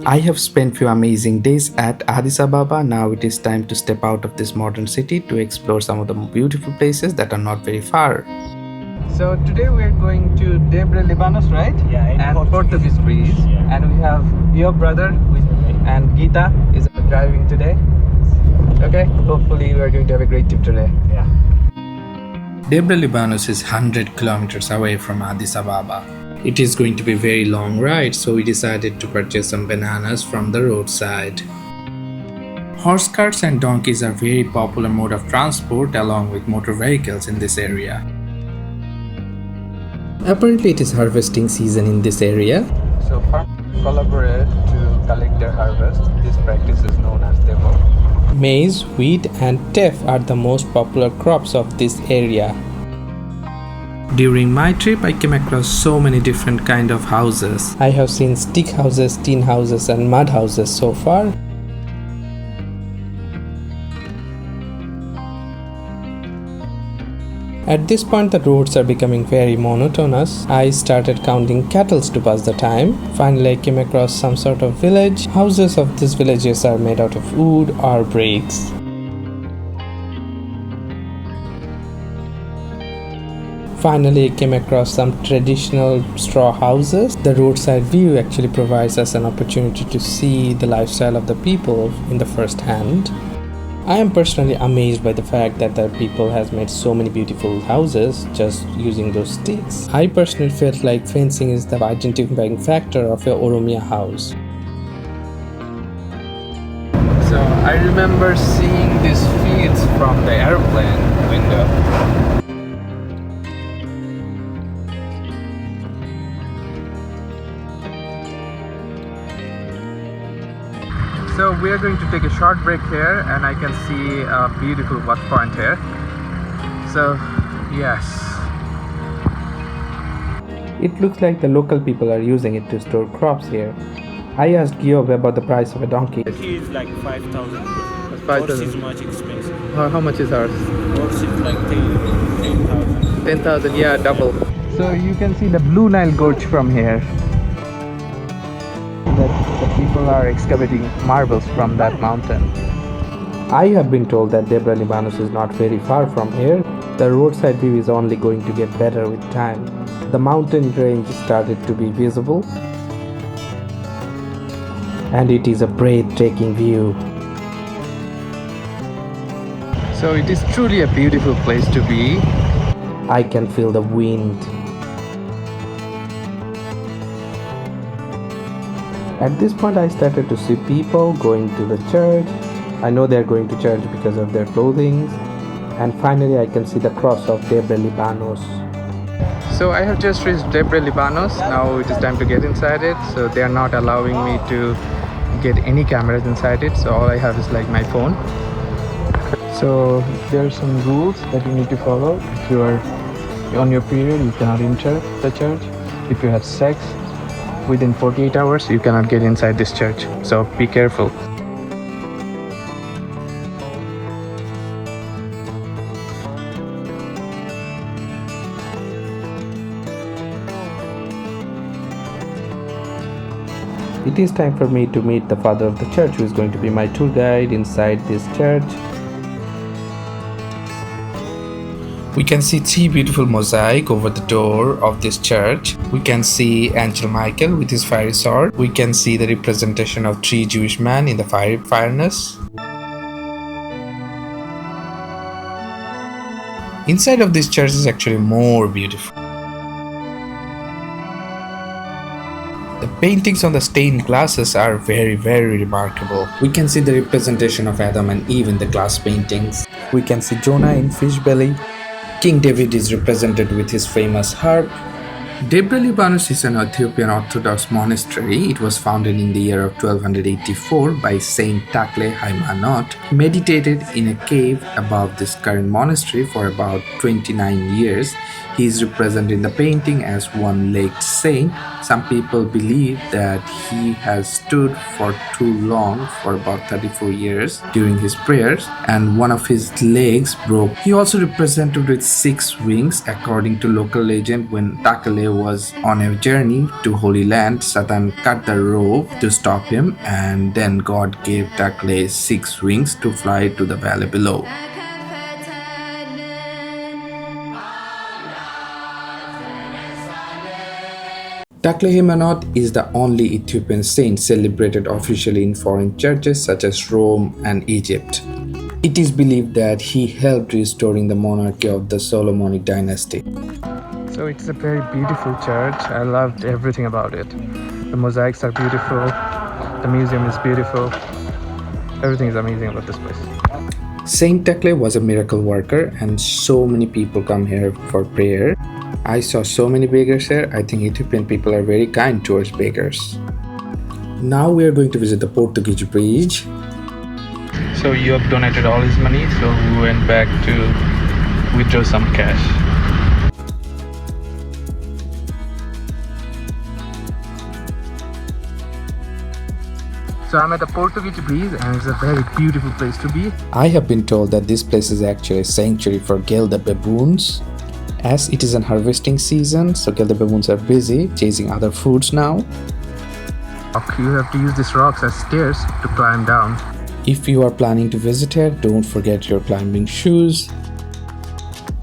I have spent few amazing days at Addis Ababa. Now it is time to step out of this modern city to explore some of the beautiful places that are not very far. So today we are going to Debre Libanos, right? Yeah, and Portuguese breeze. Yeah. And we have your brother and Gita is driving today. Okay, hopefully we are going to have a great trip today. Yeah. Debre Libanos is 100 kilometers away from Addis Ababa. It is going to be a very long ride, so we decided to purchase some bananas from the roadside. Horse carts and donkeys are very popular mode of transport along with motor vehicles in this area. Apparently it is harvesting season in this area. So farmers collaborate to collect their harvest. This practice is known as Debra. Maize, wheat and teff are the most popular crops of this area. During my trip, I came across so many different kind of houses. I have seen stick houses, tin houses and mud houses so far. At this point, the roads are becoming very monotonous. I started counting cattle to pass the time. Finally, I came across some sort of village. Houses of these villages are made out of wood or bricks. Finally, I came across some traditional straw houses. The roadside view actually provides us an opportunity to see the lifestyle of the people in the first hand. I am personally amazed by the fact that the people has made so many beautiful houses just using those sticks. I personally felt like fencing is the identifying factor of a Oromia house. So I remember seeing these fields from the airplane window. So we are going to take a short break here and I can see a beautiful water point here. So yes. It looks like the local people are using it to store crops here. I asked Giob about the price of a donkey. He is like 5,000. 5,000. Horse is much expensive. How much is ours? Horse is like 10,000. 10,000, yeah, double. So you can see the Blue Nile Gorge from here. That the people are excavating marbles from that mountain. I have been told that Debre Libanos is not very far from here. The roadside view is only going to get better with time. The mountain range started to be visible and it is a breathtaking view. So it is truly a beautiful place to be. I can feel the wind. At this point, I started to see people going to the church. I know they're going to church because of their clothing. And finally, I can see the cross of Debre Libanos. So I have just reached Debre Libanos. Now it is time to get inside it. So they are not allowing me to get any cameras inside it. So all I have is like my phone. So there are some rules that you need to follow. If you are on your period, you cannot enter the church. If you have sex, within 48 hours you cannot get inside this church, so be careful. It is time for me to meet the father of the church, who is going to be my tour guide inside this church. We can see three beautiful mosaics over the door of this church. We can see Angel Michael with his fiery sword. We can see the representation of three Jewish men in the fiery furnace. Inside of this church is actually more beautiful. The paintings on the stained glasses are very remarkable. We can see the representation of Adam and Eve in the glass paintings. We can see Jonah in fish belly. King David is represented with his famous harp. Debre Libanos is an Ethiopian Orthodox monastery. It was founded in the year of 1284 by Saint Teklehaimanot. He meditated in a cave above this current monastery for about 29 years. He is represented in the painting as one-legged saint. Some people believe that he has stood for too long, for about 34 years, during his prayers, and one of his legs broke. He also represented with 6 wings. According to local legend, when Teklehaimanot was on a journey to Holy Land, Satan cut the rope to stop him, and then God gave Teklehaimanot 6 wings to fly to the valley below. Teklehaimanot is the only Ethiopian saint celebrated officially in foreign churches such as Rome and Egypt. It is believed that he helped restoring the monarchy of the Solomonic dynasty. So it's a very beautiful church. I loved everything about it. The mosaics are beautiful, the museum is beautiful. Everything is amazing about this place. Saint Teklehaimanot was a miracle worker and so many people come here for prayer. I saw so many beggars here. I think Ethiopian people are very kind towards beggars. Now we are going to visit the Portuguese bridge. So you have donated all his money, so we went back to withdraw some cash. So I'm at the Portuguese bridge and it's a very beautiful place to be. I have been told that this place is actually a sanctuary for Gelder baboons. As it is an harvesting season, so Gelder baboons are busy chasing other foods now. You have to use these rocks as stairs to climb down. If you are planning to visit here, don't forget your climbing shoes.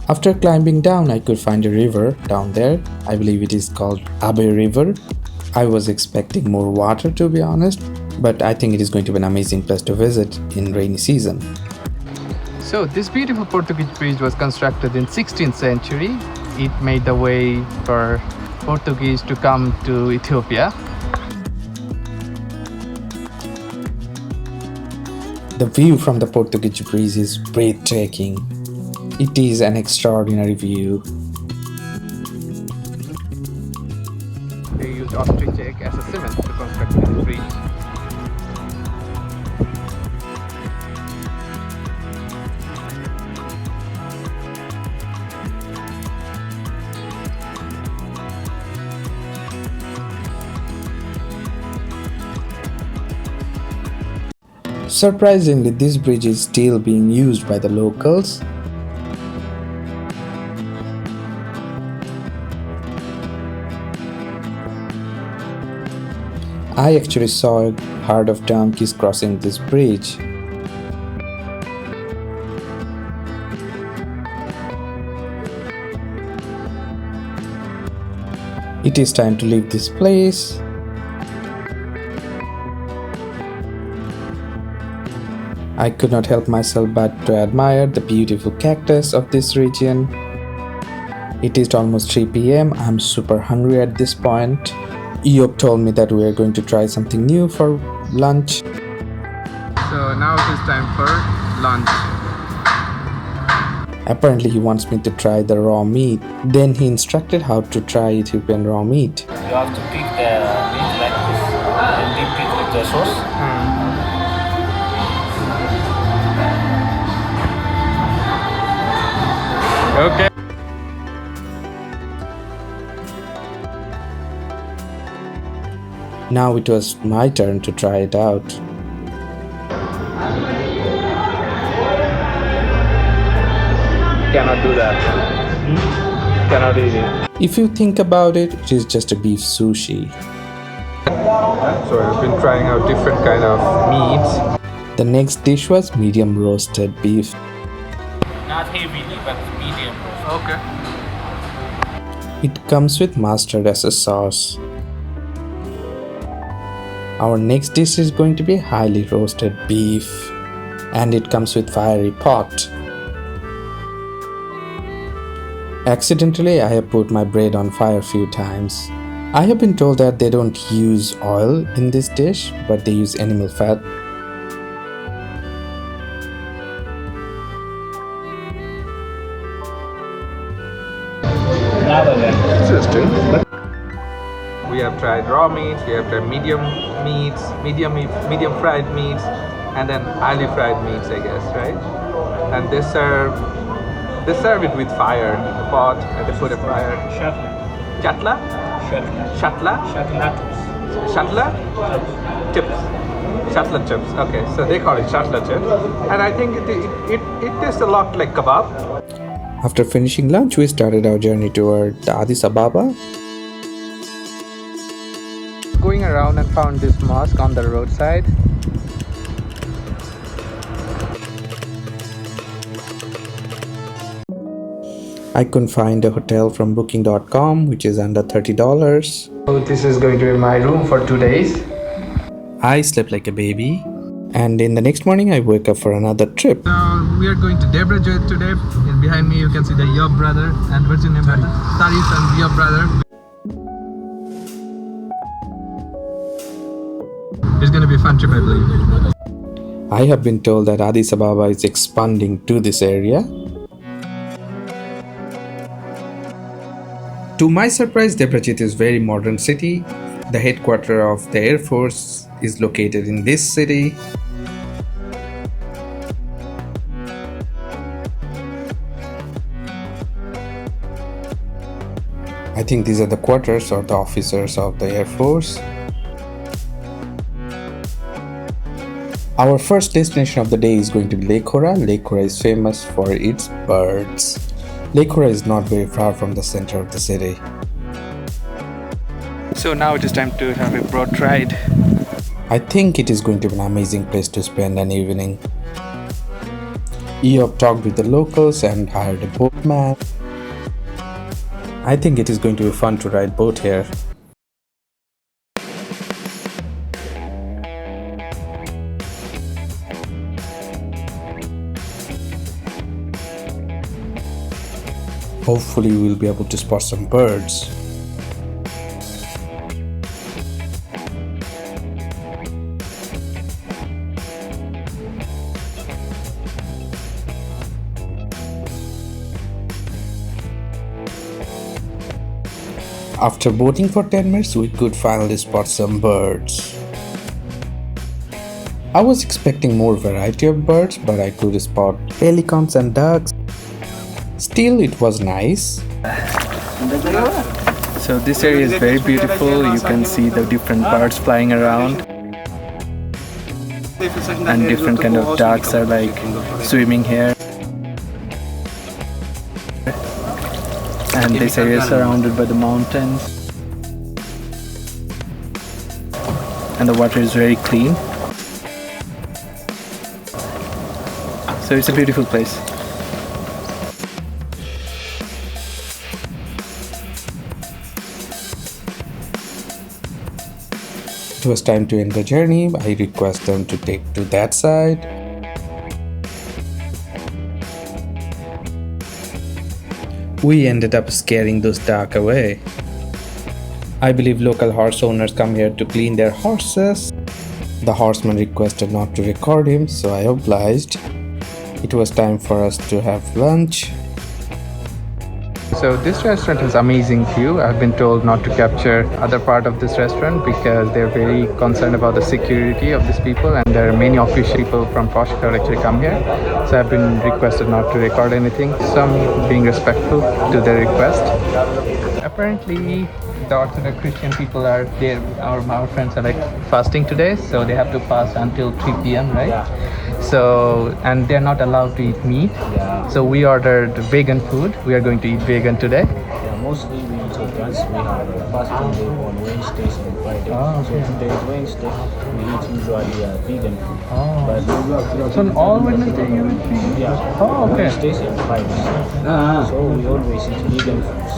After climbing down, I could find a river down there. I believe it is called Abe River. I was expecting more water, to be honest, but I think it is going to be an amazing place to visit in rainy season. So this beautiful Portuguese bridge was constructed in 16th century. It made the way for Portuguese to come to Ethiopia. The view from the Portuguese bridge is breathtaking. It is an extraordinary view. They used ostrich egg as a cement to construct this bridge. Surprisingly, this bridge is still being used by the locals. I actually saw a herd of donkeys crossing this bridge. It is time to leave this place. I could not help myself but to admire the beautiful cactus of this region. It is almost 3 p.m. I'm super hungry at this point. Eop told me that we are going to try something new for lunch. So now it is time for lunch. Apparently he wants me to try the raw meat. Then he instructed how to try Ethiopian raw meat. You have to pick the meat like this and dip it with the sauce. Okay. Now it was my turn to try it out. Cannot do that. Cannot eat it. If you think about it, it is just a beef sushi. So I've been trying out different kind of meats. The next dish was medium roasted beef. Not heavily, but medium. Okay. It comes with mustard as a sauce. Our next dish is going to be highly roasted beef, and it comes with fiery pot. Accidentally, I have put my bread on fire a few times. I have been told that they don't use oil in this dish, but they use animal fat. Interesting. We have tried raw meats, we have tried medium meats, medium fried meats, and then highly fried meats, I guess, right? And they serve They serve it with fire, the pot, and they put a fire. Shatla. Chatla? Shatla. Shatla? Shatla. Shatla? Chips. Shatla chips. Okay, so they call it shatla chips. And I think it tastes a lot like kebab. After finishing lunch, we started our journey toward Addis Ababa. Going around and found this mosque on the roadside. I couldn't find a hotel from booking.com, which is under $30. So this is going to be my room for 2 days. I slept like a baby. And in the next morning, I woke up for another trip. We are going to Debre Zeit today. And behind me, you can see the Yob brother. And what's your name, brother? Taris and Yob brother. It's going to be a fun trip, I believe. I have been told that Addis Ababa is expanding to this area. To my surprise, Debre Zeit is a very modern city. The headquarters of the Air Force is located in this city. I think these are the quarters of the officers of the Air Force. Our first destination of the day is going to be Lake Hora. Lake Hora is famous for its birds. Lake Hora is not very far from the center of the city. So now it is time to have a boat ride. I think it is going to be an amazing place to spend an evening. Eob talked with the locals and hired a boatman. I think it is going to be fun to ride boat here. Hopefully we will be able to spot some birds. After boating for 10 minutes, we could finally spot some birds. I was expecting more variety of birds, but I could spot pelicans and ducks. Still, it was nice. So this area is very beautiful. You can see the different birds flying around. And different kind of ducks are like swimming here. And this area is surrounded by the mountains. And the water is very clean. So it's a beautiful place. It was time to end the journey. I request them to take to that side. We ended up scaring those ducks away. I believe local horse owners come here to clean their horses. The horseman requested not to record him, so I obliged. It was time for us to have lunch. So this restaurant has amazing view. I've been told not to capture other part of this restaurant because they're very concerned about the security of these people, and there are many official people from Portugal actually come here. So I've been requested not to record anything. So I'm being respectful to their request. Apparently the Orthodox Christian people are there. Our friends are like fasting today, so they have to fast until 3 p.m. right? So, and they're not allowed to eat meat. So we ordered vegan food. We are going to eat vegan today. Yeah, mostly we Ethiopians, we have a fasting day on Wednesdays and Fridays. Oh, okay. So today is Wednesday, we eat usually vegan food. Oh. But So on all Wednesday you will be? yeah, Oh, okay. Wednesdays and Fridays. So we always eat vegan foods.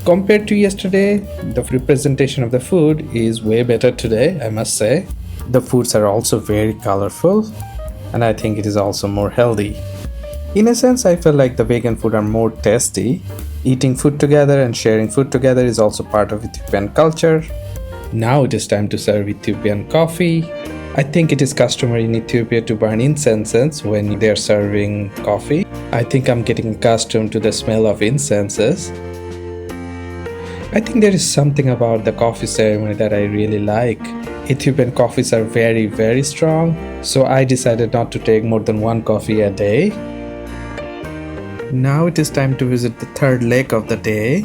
Compared to yesterday, the representation of the food is way better today, I must say. The foods are also very colorful, and I think it is also more healthy. In a sense, I feel like the vegan food are more tasty. Eating food together and sharing food together is also part of Ethiopian culture. Now it is time to serve Ethiopian coffee. I think it is customary in Ethiopia to burn incenses when they are serving coffee. I think I'm getting accustomed to the smell of incenses. I think there is something about the coffee ceremony that I really like. Ethiopian coffees are very, very strong, so I decided not to take more than one coffee a day. Now it is time to visit the third lake of the day.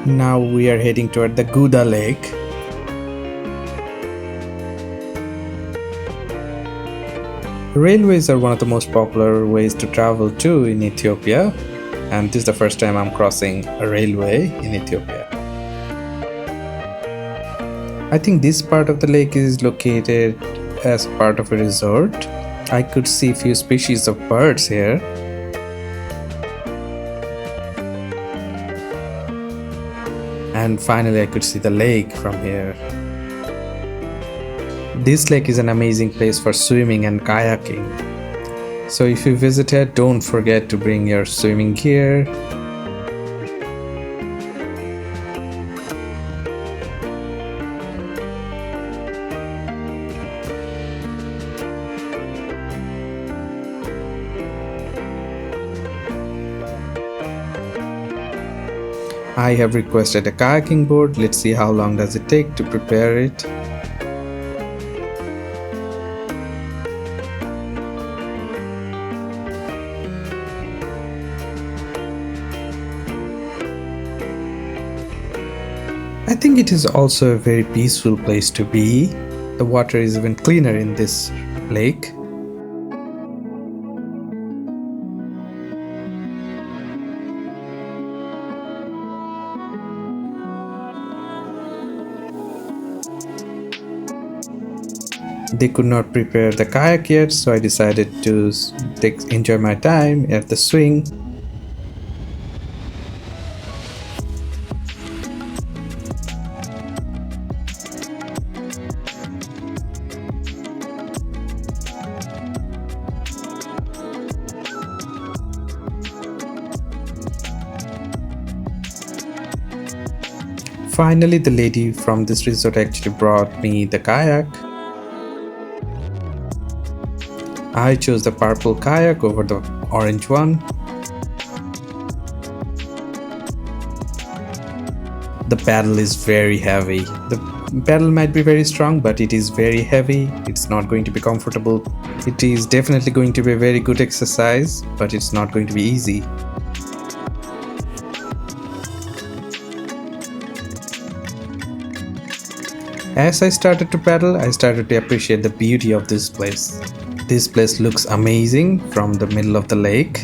Now we are heading toward the Gouda lake. Railways are one of the most popular ways to travel to in Ethiopia, and this is the first time I'm crossing a railway in Ethiopia. I think this part of the lake is located as part of a resort. I could see a few species of birds here. And finally I could see the lake from here. This lake is an amazing place for swimming and kayaking. So if you visit it, don't forget to bring your swimming gear. I have requested a kayaking board. Let's see how long does it take to prepare it. I think it is also a very peaceful place to be. The water is even cleaner in this lake. They could not prepare the kayak yet, so I decided to enjoy my time at the swing. Finally, the lady from this resort actually brought me the kayak. I chose the purple kayak over the orange one. The paddle is very heavy. The paddle might be very strong, but it is very heavy. It's not going to be comfortable. It is definitely going to be a very good exercise, but it's not going to be easy. As I started to paddle, I started to appreciate the beauty of this place. This place looks amazing from the middle of the lake.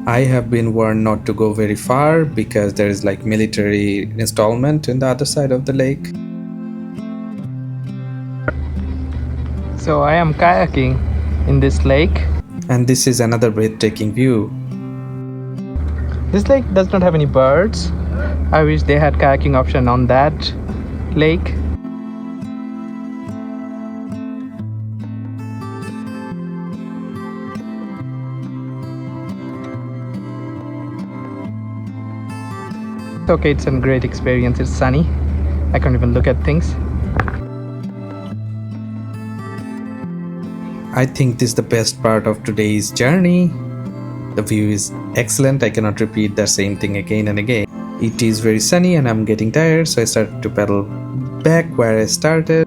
I have been warned not to go very far because there is like military installment in the other side of the lake. So I am kayaking in this lake. And this is another breathtaking view. This lake does not have any birds. I wish they had kayaking option on that lake. Okay, it's a great experience. It's sunny. I can't even look at things. I think this is the best part of today's journey. The view is excellent. I cannot repeat the same thing again and again. It is very sunny and I'm getting tired, so I started to paddle back where I started.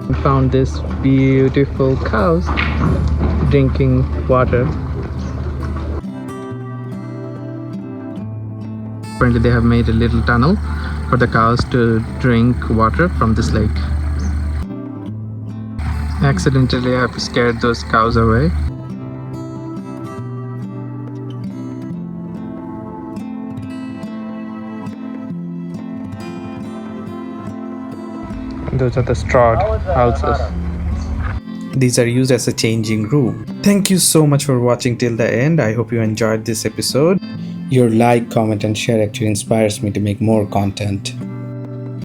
I found this beautiful cows drinking water. Apparently they have made a little tunnel for the cows to drink water from this lake. Accidentally I have scared those cows away. Those are the straw houses. These are used as a changing room. Thank you so much for watching till the end. I hope you enjoyed this episode. Your like, comment and share actually inspires me to make more content.